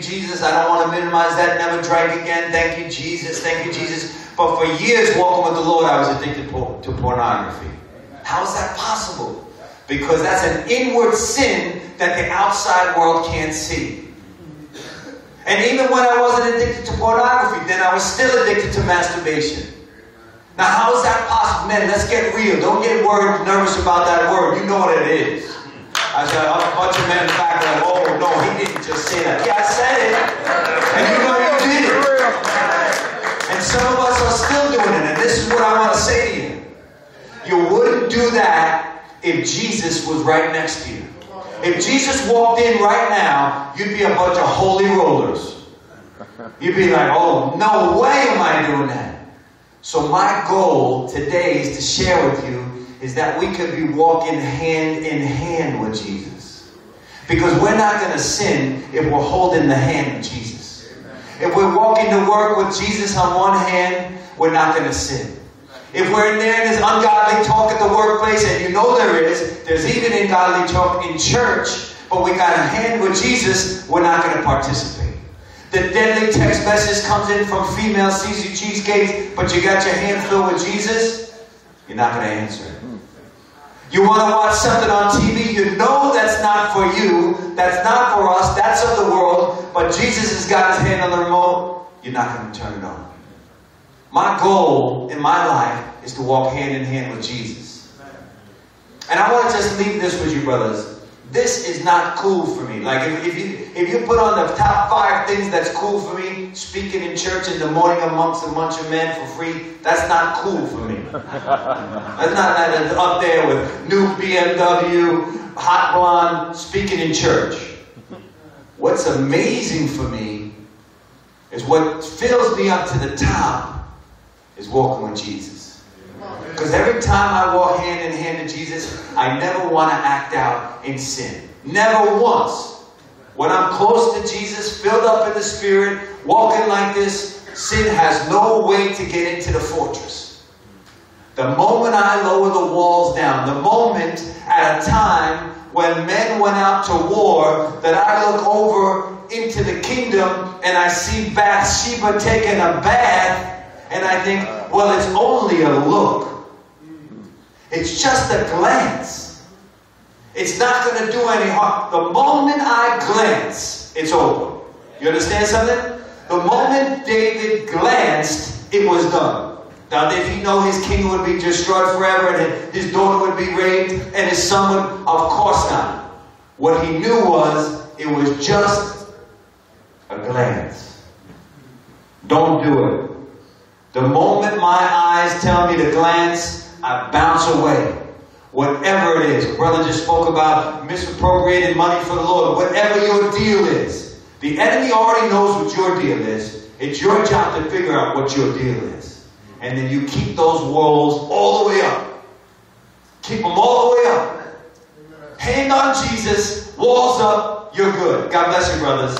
Jesus. I don't want to minimize that. Never drank again. Thank you, Jesus. Thank you, Jesus. But for years walking with the Lord, I was addicted to pornography. How is that possible? Because that's an inward sin that the outside world can't see. And even when I wasn't addicted to pornography, then I was still addicted to masturbation. Now, how is that possible? Man, let's get real. Don't get worried, nervous about that word. You know what it is. I said, a bunch of men back like, oh, no, he didn't just say that. Yeah, I said it. And you know you did it. And some of us are still doing it. And this is what I want to say to you. You wouldn't do that if Jesus was right next to you. If Jesus walked in right now, you'd be a bunch of holy rollers. You'd be like, oh, no way am I doing that. So my goal today is to share with you is that we could be walking hand in hand with Jesus. Because we're not going to sin if we're holding the hand of Jesus. If we're walking to work with Jesus on one hand, we're not going to sin. If we're in there and there's ungodly talk at the workplace, and you know there's even ungodly talk in church, but we got a hand with Jesus, we're not going to participate. The deadly text message comes in from female Caesar cheesecakes, but you got your hand filled with Jesus, you're not going to answer it. You want to watch something on TV, you know that's not for you, that's not for us, that's of the world, but Jesus has got his hand on the remote, you're not going to turn it on. My goal in my life is to walk hand in hand with Jesus. And I want to just leave this with you, brothers. This is not cool for me. Like if you put on the top 5 things that's cool for me, speaking in church in the morning amongst a bunch of men for free, that's not cool for me. That's not up there with new BMW, hot blonde, speaking in church. What's amazing for me is what fills me up to the top is walking with Jesus. Because every time I walk hand in hand with Jesus, I never want to act out in sin. Never once. When I'm close to Jesus, filled up in the Spirit, walking like this, sin has no way to get into the fortress. The moment I lower the walls down, the moment at a time when men went out to war, that I look over into the kingdom and I see Bathsheba taking a bath, and I think, well, it's only a look. It's just a glance. It's not going to do any harm. The moment I glance, it's over. You understand something? The moment David glanced, it was done. Now, did he know his king would be destroyed forever and his daughter would be raped and his son would? Of course not. What he knew was, it was just a glance. Don't do it. The moment my eyes tell me to glance, I bounce away. Whatever it is. Brother just spoke about misappropriated money for the Lord. Whatever your deal is. The enemy already knows what your deal is. It's your job to figure out what your deal is. And then you keep those walls all the way up. Keep them all the way up. Hand on Jesus. Walls up. You're good. God bless you, brothers.